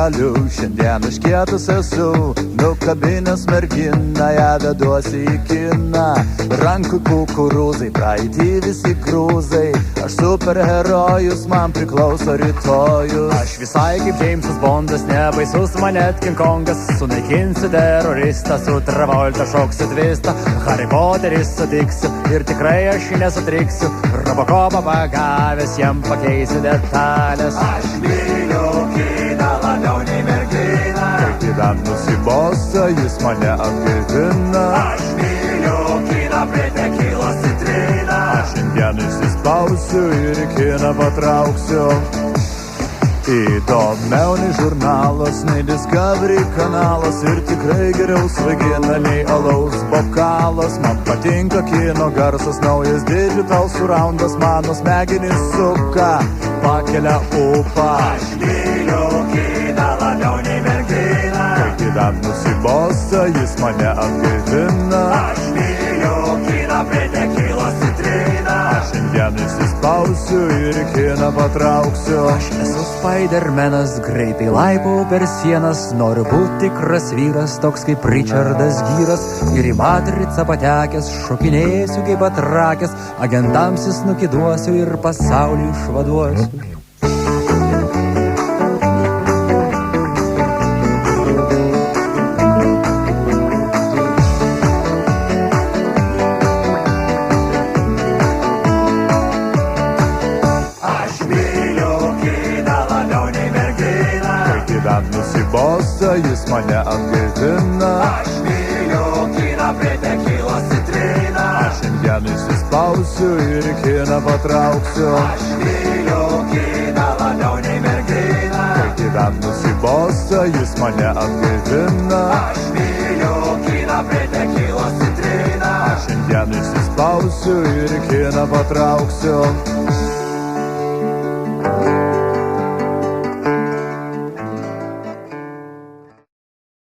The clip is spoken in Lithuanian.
galiu, šiandien iškietas esu, nukabinęs merginą, ją veduosi į kiną. Rankų kukurūzai, praeitį visi grūzai, aš superherojus, man priklauso rytojus. Aš visai kaip Jamesas Bondas, nebaisus manet King Kongas, sunaikinsiu teroristą, su Travolta šoksiu tvistą, Harry Potterį sutiksiu ir tikrai aš jį nesutriksiu, Robocopą pagavęs, jam pakeisiu detalės. Aš myliu kiną labiau nei merginą, Kai gyven nusibosta, jis mane atgaivina. aš myliu kiną prie tekilos citriną, Aš šiandien įsispausiu ir į kiną patrauksiu. Įdomiau nei žurnalas, nei Discovery kanalas, ir tikrai geriau svaigina nei alaus bokalas. Man patinka kino garsas, naujas digital surroundas, mano smegenys suka, pakelia ūpą. aš myliu kiną labiau nei merginą, Kai gyven nusibosta, jis mane atgaivina. aš myliu kiną prie tekilos citriną, Aš šiandien įsispausiu ir į kiną patrauksiu. Aš esu Spidermanas, greitai laipau per sienas, noriu būti tikras vyras, toks kaip Richardas Gyras, ir į matricą patekęs šokinėsiu kaip atrakęs, agentams įsnukį duosiu ir pasaulį išvaduosiu. aš myliu kiną labiau nei merginą, Kai gyven nusibosta, jis mane atgaivina. aš myliu kiną prie tekilos citriną, Aš šiandien įsispausiu ir į kiną patrauksiu. aš myliu kiną labiau nei merginą, Kai gyven nusibosta, jis mane atgaivina. aš myliu kiną prie tekilos citriną, Aš šiandien įsispausiu ir į kiną patrauksiu.